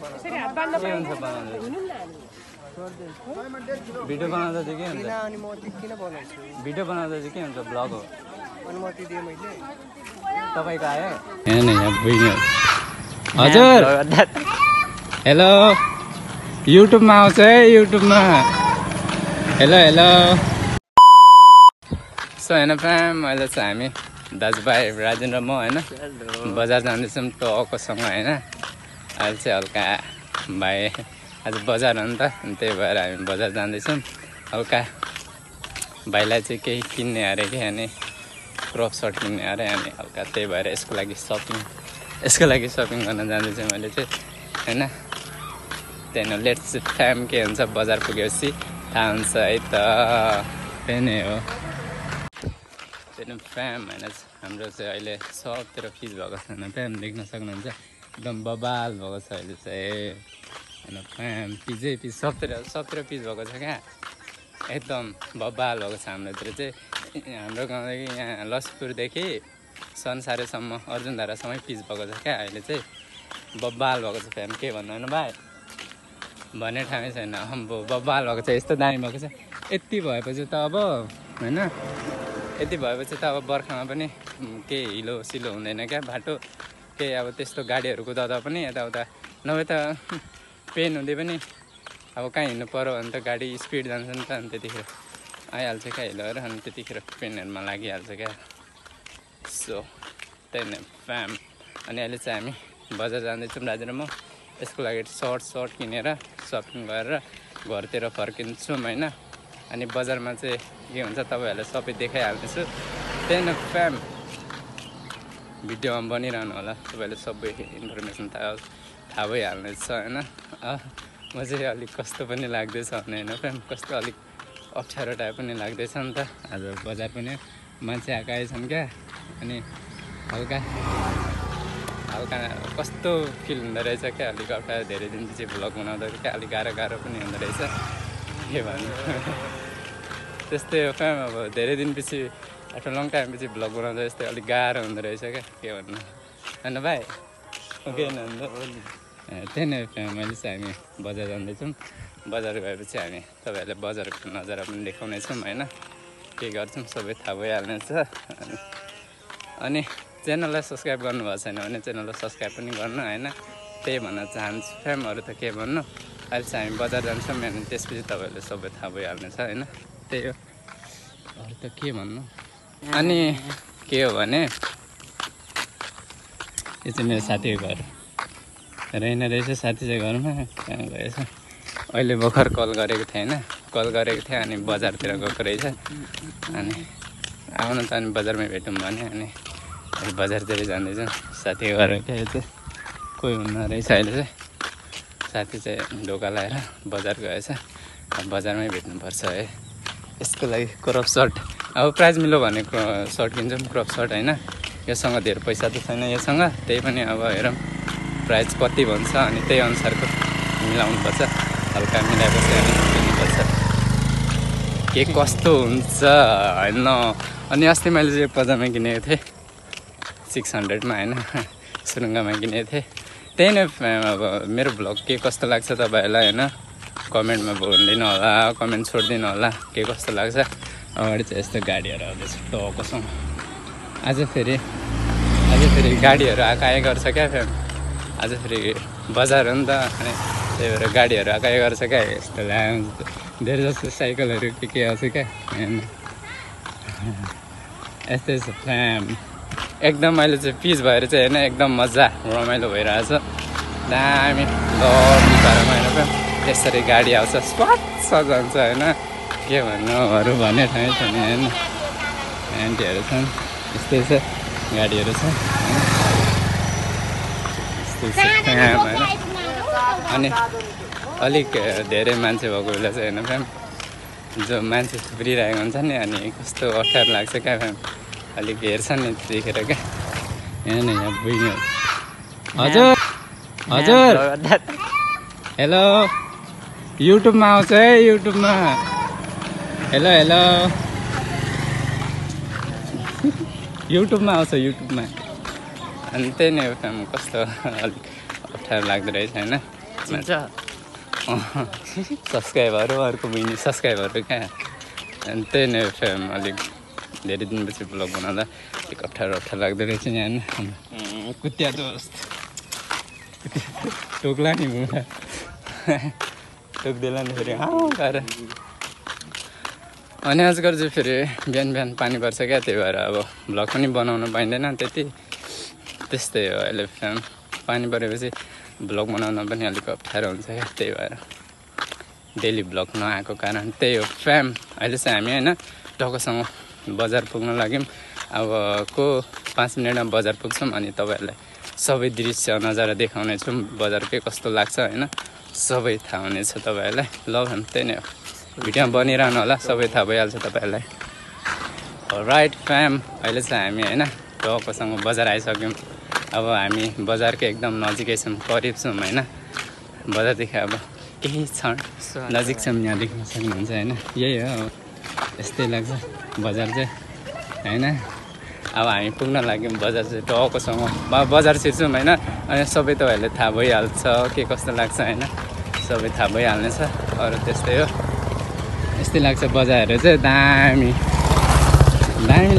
के हुन्छ बनाउँदा भिडियो बनाउँदा चाहिँ के हुन्छ भिडियो बनाउँदा चाहिँ के हुन्छ ब्लग हो अनुमति दिए मैले तपाईँको आयो हेर्नु यहाँ बुझ्नु हजुर हेलो युट्युबमा आउँछ है युट्युबमा हेलो हेलो सो होइन फ्याम अहिले चाहिँ हामी दाजुभाइ राजेन्द्र म होइन बजार जाँदैछौँ टोकोसँग होइन अहिले चाहिँ हल्का भाइ आज बजार हो नि त त्यही भएर हामी बजार जाँदैछौँ हल्का भाइलाई चाहिँ केही किन्ने अरे कि अनि क्रप सर्ट किन्ने अरे अनि हल्का त्यही भएर यसको लागि सपिङ गर्न जाँदैछु मैले चाहिँ होइन त्यहाँदेखि लेट्स फ्याम के हुन्छ बजार पुगेपछि थाहा हुन्छ है त त्यही नै हो त्यहाँदेखि फ्याम होइन हाम्रो चाहिँ अहिले सबतिर पिच भएको छैन फ्याम देख्न सक्नुहुन्छ एकदम बबाल भएको छ अहिले चाहिँ होइन फ्याम पिचै पिच सबतिर पिच भएको छ क्या एकदम बबाल भएको छ हाम्रोतिर चाहिँ हाम्रो गाउँदेखि यहाँ लक्ष्मीपुरदेखि संसारसम्म अर्जुनधारासम्मै पिच भएको छ क्या अहिले चाहिँ बबाल भएको छ फ्याम के भन्नु होइन भाइ भन्ने ठाउँै छैन अम्बो बबाल भएको छ यस्तो दामी भएको छ यति भएपछि त अब होइन यति भएपछि त अब बर्खामा पनि केही हिलो सिलो हुँदैन क्या बाटो केही अब त्यस्तो गाडीहरू कुदाउँदा पनि यताउता नभए त पेन हुँदै पनि अब कहाँ हिँड्नु पऱ्यो भने त गाडी स्पिड जान्छ नि त अनि त्यतिखेर आइहाल्छ क्या हिलोहरू अनि त्यतिखेर पेनहरूमा लागिहाल्छ क्या सो त्यही नै फ्याम अनि अहिले चाहिँ हामी बजार जाँदैछौँ दाजु र म यसको लागि सर्ट किनेर सपिङ गरेर घरतिर फर्किन्छौँ होइन अनि बजारमा चाहिँ के हुन्छ तपाईँहरूलाई सबै देखाइहाल्नेछु त्यही नै फ्याम भिडियोमा बनिरहनु होला तपाईँहरूले सबै इन्फर्मेसन थाहा भइहाल्नेछ होइन म चाहिँ अलिक कस्तो पनि लाग्दैछ भने होइन फ्याम कस्तो अलिक अप्ठ्यारो टाइप पनि लाग्दैछ नि त आज बजार पनि मान्छे आएछन् क्या अनि हल्का कस्तो फिल हुँदो रहेछ क्या अलिक अप्ठ्यारो धेरै दिनपछि भ्लग बनाउँदाखेरि क्या अलिक गाह्रो पनि हुँदो रहेछ के भन्नु त्यस्तै हो फ्याम अब धेरै दिनपछि आफ्टर लङ टाइमपछि भ्लग बनाउँदा यस्तै अलिक गाह्रो हुँदो रहेछ क्या के भन्नु होइन भाइ ओके त्यही नै फ्याम अहिले चाहिँ हामी बजार जाँदैछौँ बजार गएपछि हामी तपाईँहरूले बजारको नजारा पनि देखाउनेछौँ होइन के गर्छौँ सबै थाहा भइहाल्नेछ अनि च्यानललाई सब्सक्राइब गर्नुभएको छैन भने च्यानललाई सब्सक्राइब पनि गर्नु होइन त्यही भन्न चाहन्छु फ्याम अरू त के भन्नु अहिले चाहिँ हामी बजार जान्छौँ अनि त्यसपछि तपाईँहरूले सबै थाहा भइहाल्नेछ होइन त्यही हो अरू त के भन्नु अनि के हो भने यो चाहिँ मेरो साथीको घर रहेन रहेछ साथी चाहिँ घरमा कहाँ गएछ अहिले भर्खर कल गरेको थिएँ होइन अनि बजारतिर गएको रहेछ अनि आउनु त अनि बजारमै भेटौँ भने अनि बजारतिर जाँदैछौँ साथीको घर क्या यो चाहिँ कोही हुन्न रहेछ अहिले चाहिँ साथी चाहिँ ढोका लगाएर बजार गएछ अब बजारमै भेट्नुपर्छ है यसको लागि क्रप सर्ट अब प्राइस मिलो भनेको सर्ट किन्छौँ क्रप सर्ट होइन योसँग धेरै पैसा त छैन योसँग त्यही पनि अब हेरौँ प्राइस कति भन्छ अनि त्यही अनुसारको मिलाउनुपर्छ हल्का मिलाएपछि अनि किन्नुपर्छ के कस्तो हुन्छ होइन अनि अस्ति मैले चाहिँ पजामा किनेको थिएँ 600मा होइन सुरुङ्गामा किनेको थिएँ त्यही नै अब मेरो भ्लग के कस्तो लाग्छ तपाईँहरूलाई होइन कमेन्टमा भनिदिनु होला कमेन्ट छोडिदिनु होला के कस्तो लाग्छ अगाडि चाहिँ यस्तो गाडीहरू आउँदैछ टोकोसँग आज फेरि गाडीहरू आएकै गर्छ क्या फ्याम आज फेरि बजार हो नि त अनि त्यही भएर गाडीहरू आएकै गर्छ क्या यस्तो धेरै जस्तो साइकलहरू के आउँछ क्या यस्तै छ फ्याम एकदम अहिले चाहिँ पिच भएर चाहिँ होइन एकदम मजा रमाइलो भइरहेछ दामी लडी पारामा होइन फ्याम यसरी गाडी आउँछ स्वाच्छ जान्छ होइन के भन्नुहरू भन्ने ठाउँ छ नि होइन आन्टीहरू छन् यस्तै छ गाडीहरू छ यस्तै छ फ्याम होइन अनि अलिक धेरै मान्छे भएको बेला चाहिँ होइन फ्याम जो मान्छे थुप्रिरहेको हुन्छ नि अनि कस्तो अप्ठ्यारो लाग्छ क्या फ्याम अलिक हेर्छ नि देखेर क्या यहाँ यहाँ बुझ्नु हजुर हेलो युट्युबमा आउँछ है युट्युबमा हेलो युट्युबमा आउँछ युट्युबमा अनि त्यही नै फ्याम कस्तो अलिक अप्ठ्यारो लाग्दो रहेछ होइन चिन्छ सब्सक्राइबहरू अर्को बहिनी सब्सक्राइबहरू कहाँ अनि त्यही नै फ्याम अलिक धेरै दिनपछि ब्लग बनाउँदा अलिक अप्ठ्यारो लाग्दो रहेछ यहाँ कुत्या जस्तो टोक्ला नि मुला टोक्देला नि फेरि गएर अनि आजकल चाहिँ फेरि बिहान पानी पर्छ क्या त्यही भएर अब भ्लग पनि बनाउनु पाइँदैन त्यस्तै हो अहिले फ्याम पानी परेपछि भ्लग बनाउन पनि अलिक अप्ठ्यारो हुन्छ क्या त्यही भएर डेली भ्लग नआएको कारण त्यही हो फ्याम अहिले चाहिँ हामी होइन टक्कसँग बजार पुग्न लाग्यौँ अब 5 मिनटमा बजार पुग्छौँ अनि तपाईँहरूलाई सबै दृश्य नजारा देखाउने छौँ बजार के कस्तो लाग्छ होइन सबै थाहा हुनेछ तपाईँहरूलाई ल फ्याम त्यही नै हो भिडियोमा बनिरहनु होला सबै थाहा भइहाल्छ तपाईँहरूलाई राइट फ्याम अहिले चाहिँ हामी होइन टक्कसँग बजार आइसक्यौँ अब हामी बजारकै एकदम नजिकै छौँ करिब छौँ होइन बजारदेखि अब केही क्षण नजिक छौँ यहाँ देख्न सक्नुहुन्छ होइन यही हो अब यस्तै लाग्छ बजार चाहिँ होइन अब हामी पुग्न लाग्यौँ बजार चाहिँ टक्कसँग बजार छिर्छौँ होइन अनि सबै तपाईँहरूले थाहा भइहाल्छ के कस्तो लाग्छ होइन सबै थाहा भइहाल्नेछ अरू त्यस्तै हो यस्तै लाग्छ बजारहरू चाहिँ दामी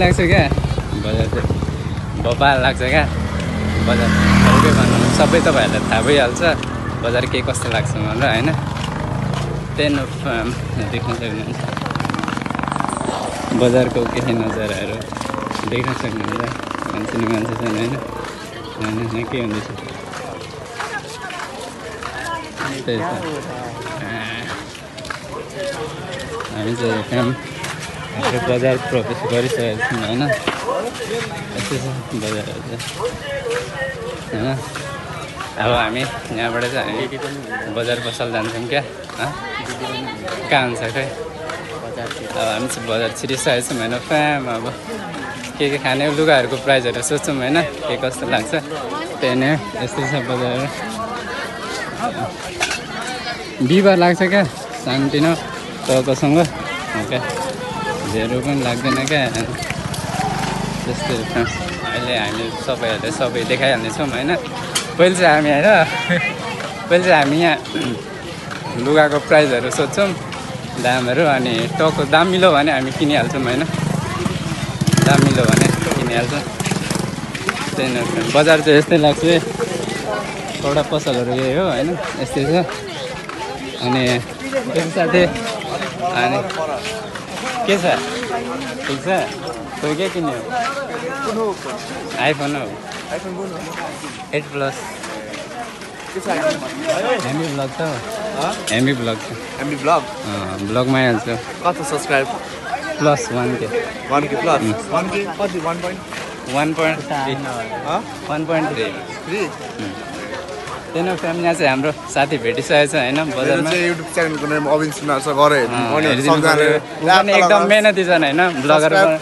लाग्छ क्या बजार चाहिँ बबाल लाग्छ क्या बजार हल्कै भन्नु सबै तपाईँहरूलाई थाहा भइहाल्छ बजार के कस्तो लाग्छ भनेर होइन त्यही देख्न सक्नुहुन्छ बजारको केही नजाराहरू देख्न सक्नुहुन्छ मान्छे छन् होइन के हुँदैछ त्यही छ हामी चाहिँ काम बजार प्रवेश गरिसकेको छौँ होइन यस्तै छ बजारहरू चाहिँ होइन अब हामी यहाँबाट चाहिँ हामी बजार पसल जान्छौँ क्या कहाँ हुन्छ खै अब हामी चाहिँ बजार छिरिसकेको छौँ होइन फ्याम अब के खाने लुगाहरूको प्राइसहरू सोध्छौँ होइन के कस्तो लाग्छ त्यही नै यस्तै छ बजार बिहिबार लाग्छ क्या शान्ति न टक्कसँग क्या धेरै पनि लाग्दैन क्या त्यस्तै अहिले हामी सबैहरूले सबै देखाइहाल्नेछौँ होइन पहिले चाहिँ हामी यहाँ लुगाको प्राइसहरू सोध्छौँ दामहरू अनि टक्क दाम मिल्यो भने हामी किनिहाल्छौँ होइन दाम मिल्यो भने किनिहाल्छौँ त्यही नै बजार चाहिँ यस्तै लाग्छ एउटा पसलहरू यही हो होइन यस्तै छ अनि त्यो साथै अनि के छ ठिक छ कोही के किन्यो आइफोन हो 8 प्लस एमबी ब्लग छ एमबी ब्लग छ एमबी ब्लग ब्लगमा आइहाल्छ कति subscribe plus 1K 1K plus 1K कति 1.3 त्यही फ्यामिली यहाँ चाहिँ हाम्रो साथी भेटिसकेको छ होइन बजारमा युट्युब च्यानलको नाम अविन सुनार छ गरे एकदम मेहनती छन् होइन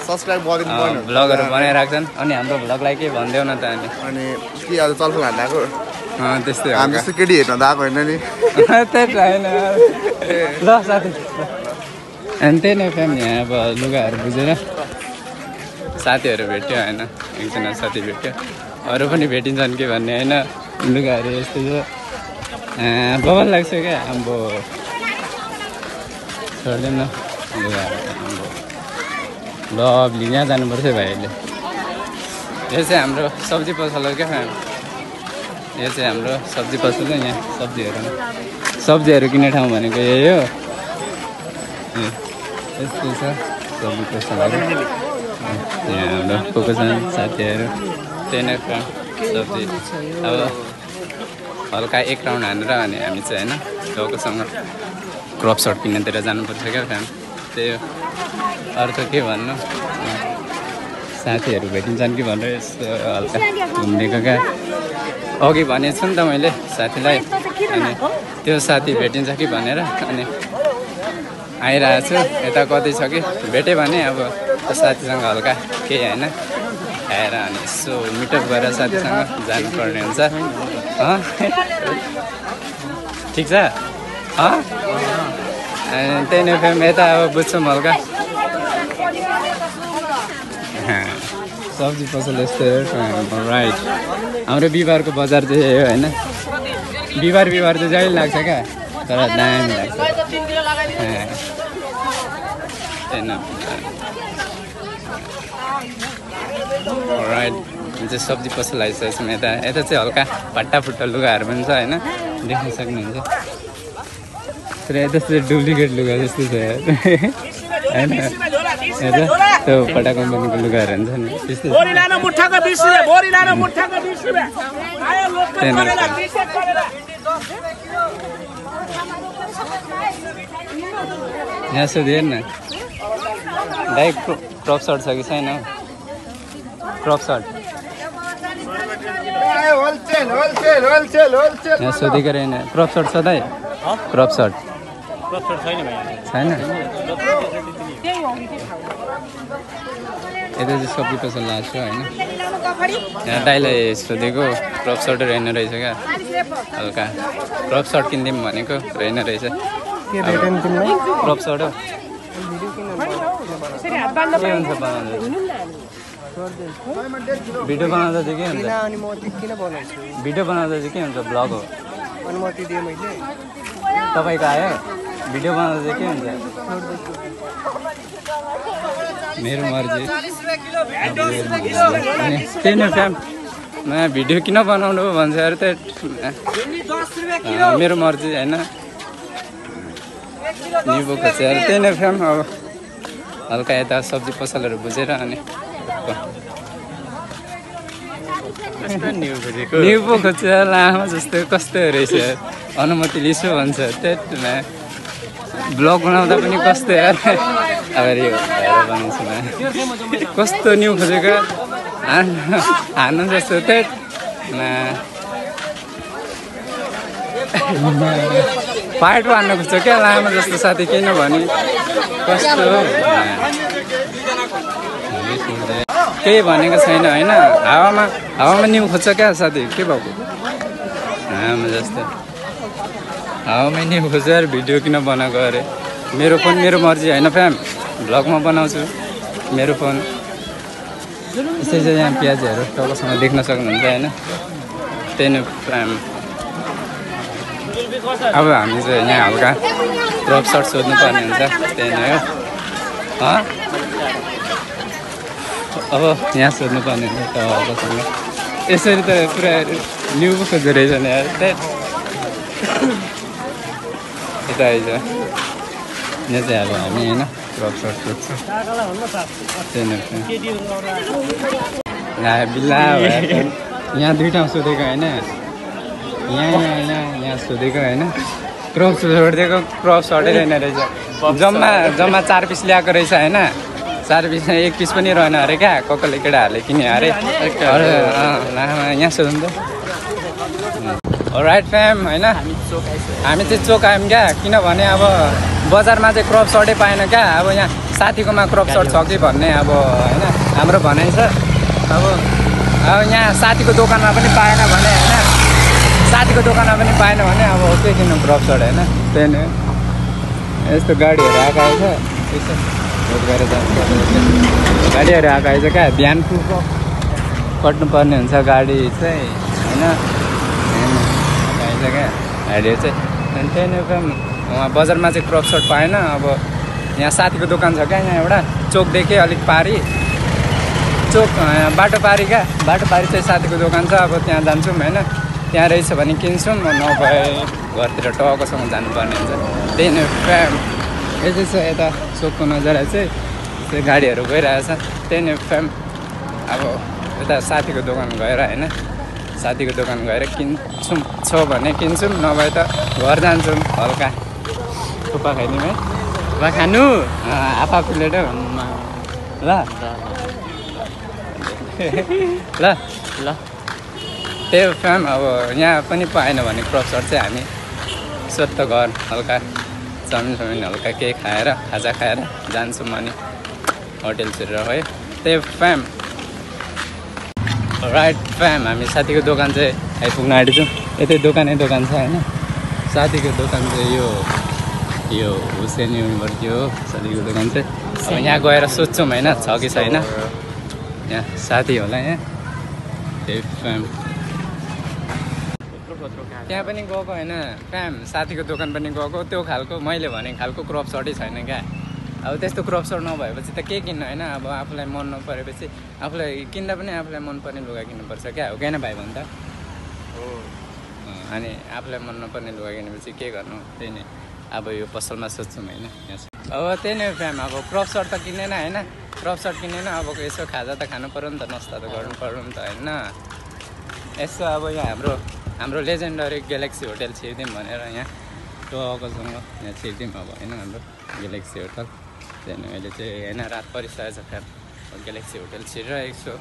सब्सक्राइब गरिदिनु भ्लगहरू बनाइरहेको छन् अनि हाम्रो भ्लगलाई के भनिदेऊ न त अनि के आज चलफल हान्न आएको त्यस्तै हामी जस्तो केटी हेर्न त आएको होइन नि त्यही त होइन ल साथी अनि त्यही नै फ्यामिली यहाँ अब लुगाहरू बुझेर साथीहरू भेट्यो होइन एकजना साथी भेट्यो अरू पनि भेटिन्छन् के भन्ने होइन लुगाहरू यस्तै छ बवाल लाग्छ क्या अब छोड्दैन लुगाहरू अब लभली यहाँ जानुपर्छ भाइहरूले यो चाहिँ हाम्रो सब्जी पसल हो क्या यो चाहिँ हाम्रो सब्जी पसल हो यहाँ सब्जीहरू किन्ने ठाउँ भनेको यही हो यस्तै छ सब्जी पसलहरू यहाँ हाम्रो को छन् साथीहरू त्यही नै सब्जी अब हल्का 1 राउन्ड हानेर अनि हामी चाहिँ होइन टाउकोसँग क्रप सर्ट किन्नेतिर जानुपर्छ क्या फ्याम त्यही हो अरू त के भन्नु साथीहरू भेटिन्छन् कि भनेर यस्तो हल्का घुमिदिएको क्या अघि भनेको छु नि त मैले साथीलाई अनि त्यो साथी भेटिन्छ कि भनेर अनि आइरहेको छु यता कतै छ कि भेट्यो भने अब त्यो साथीसँग हल्का केही होइन खाएर अनि यसो मिटअप गरेर साथीसँग जानुपर्ने हुन्छ ठिक छ त्यही नै फ्याम यता अब बुझ्छौँ हल्का सब्जी पसल यस्तो राइट हाम्रो बिहिबारको बजार चाहिँ होइन बिहिबार चाहिँ जहिले लाग्छ क्या तर दामी लाग्छ राइट चाहिँ सब्जी पसल आइसकेको छौँ यता चाहिँ हल्का फट्टाफुट्टा लुगाहरू पनि छ होइन देख्न सक्नुहुन्छ तर यता चाहिँ डुप्लिकेट लुगा जस्तो छ होइन त्यो फटा कम्पनीको लुगाहरू हुन्छ नि त्यस्तै यहाँ सोधेर न दाइ क्रप सर्ट छ कि छैन क्रप सर्ट यहाँ सोधेको रहेन क्रप सर्ट छ दाइ क्रप सर्ट छैन यता चाहिँ सब्जी पसल लाग्छ होइन यहाँ दाइलाई सोधेको क्रप सर्ट रहेन रहेछ क्या हल्का क्रप सर्ट किनिदिउँ भनेको रहेन रहेछ क्रप सर्ट हो के हुन्छ बनाउँदा भिडियो बनाउँदा चाहिँ के हुन्छ भिडियो बनाउँदा चाहिँ के हुन्छ ब्लग हो तपाईँको आयो भिडियो बनाउँदा चाहिँ के हुन्छ मेरो मर्जी त्यही नै फ्याम नयाँ भिडियो किन बनाउनु भन्छ अरे त मेरो मर्जी होइन निबोको चाहिँ त्यही नै फ्याम अब हल्का यता सब्जी पसलहरू बुझेर अनि निबो खोज्छ लामो जस्तो कस्तो रहेछ अनुमति लिसो भन्छ त्यही ब्लग बनाउँदा पनि कस्तो यार अब बनाउँछु म कस्तो न्यु खोजेको हान्नु जस्तो त्यही पाइट हान्नु खोज्छ क्या लामो जस्तो साथी किन भने कस्तो केही भनेको छैन होइन हावामा न्यु खोज्छ क्या साथी के भएको हावा जस्तो हावामै न्यु खोज्छ यार भिडियो किन बनाएको अरे मेरो फोन मेरो मर्जी होइन फ्याम भ्लगमा बनाउँछु मेरो फोन यसै चाहिँ यहाँ प्याजहरू टक्कसँग देख्न सक्नुहुन्छ होइन त्यही नै फ्याम अब हामी चाहिँ यहाँ हल्का क्रप सर्ट सोध्नु पर्ने हुन्छ त्यही नै हो अब यहाँ सोध्नु पर्ने हुन्छ त हल्कासँग यसरी त पुरा न्यु खोज्दो रहेछ नि यार यता आइज यहाँ चाहिँ अब हामी होइन क्रप सर्ट सोध्छौँ त्यही नै बिल्ला यहाँ दुई ठाउँ सोधेको होइन यहाँ सोधेको होइन क्रप सोधेको क्रप सर्टै रहेन रहेछ जम्मा 4 पिस ल्याएको रहेछ होइन 4 पिस 1 पिस पनि रहेन अरे क्या ककले केटाहरूले किन्यो अरे यहाँ सोध्नु त राइट फ्याम होइन हामी चाहिँ चोक आयौँ क्या किनभने अब बजारमा चाहिँ क्रप सर्टै पाएन क्या अब यहाँ साथीकोमा क्रप सर्ट छ कि भन्ने अब होइन हाम्रो भनाइ छ अब यहाँ साथीको दोकानमा पनि पाएन भने होइन साथीको दोकानमा पनि पाएन भने अब के किन्नु क्रप सर्ट होइन त्यही नै यस्तो गाडीहरू आएको आएछ यसो भोट गरेर जानुपर्छ गाडीहरू आएको आएछ क्या ध्यान कट्नुपर्ने हुन्छ गाडी चाहिँ होइन आएछ क्या गाडीहरू चाहिँ अनि त्यही नै उहाँ बजारमा चाहिँ क्रप सर्ट पाएन अब यहाँ साथीको दोकान छ क्या यहाँ एउटा चोकदेखि अलिक पारी चोक बाटो पारी क्या बाटो पारी चाहिँ साथीको दोकान छ अब त्यहाँ जान्छौँ होइन त्यहाँ रहेछ भने किन्छौँ नभए घरतिर टक्कसँग जानुपर्ने हुन्छ त्यही नै फ्याम यस्तै छ यता चोकको नजारा चाहिँ त्यो गाडीहरू गइरहेछ त्यही नै फ्याम अब यता साथीको दोकान गएर होइन साथीको दोकान गएर किन्छौँ छ भने किन्छौँ नभए त घर जान्छौँ हल्का थुक्पा खाइदिउँ है थुक्पा खानु हाफ प्लेट ल ल ल त्यही फ्याम अब यहाँ पनि पाएन भने क्रप सर्ट चाहिँ हामी सत्त घर हल्का चाउमिन हल्का केही खाएर खाजा खाएर जान्छौँ अनि होटेलतिर है त्यही फ्याम राइट फ्याम हामी साथीको दोकान चाहिँ आइपुग्न आँटेछौँ यतै दोकान छ होइन साथीको दोकान चाहिँ यो हुसेन युनिभर्सिटी हो साथीको दोकान चाहिँ अब यहाँ गएर सोध्छौँ होइन छ कि छैन यहाँ साथी होला यहाँ त्यही फ्याम त्यहाँ पनि गएको होइन फ्याम साथीको दोकान पनि गएको त्यो खालको मैले भनेको खालको क्रप सर्टै छैन क्या अब त्यस्तो क्रप सर्ट नभएपछि त के किन्नु होइन अब आफूलाई मन नपरेपछि आफूलाई किन्दा पनि आफूलाई मनपर्ने लुगा किन्नुपर्छ क्या हो किन भाइ भन् त हो अनि आफूलाई मन नपर्ने लुगा किनेपछि के गर्नु त्यही नै अब यो पसलमा सोध्छौँ होइन अब त्यही नै फ्याम अब क्रप सर्ट त किनेन होइन क्रप सर्ट किनेन अब यसो खाजा त खानु पऱ्यो नि त नास्ता त गर्नु पऱ्यो नि त होइन यसो अब यहाँ हाम्रो लेजेन्डरी ग्यालेक्सी होटल छिर्दिउँ भनेर यहाँ टोकसँग यहाँ छिर्दिउँ अब होइन हाम्रो ग्यालेक्सी होटल त्यहाँदेखि अहिले चाहिँ होइन रात परिसकेको छ फ्याम ग्यालेक्सी होटल छिरेर यसो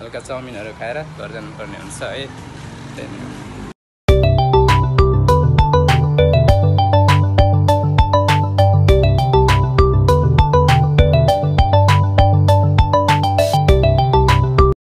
हल्का चाउमिनहरू खाएर घर जानुपर्ने हुन्छ है त्यहाँदेखि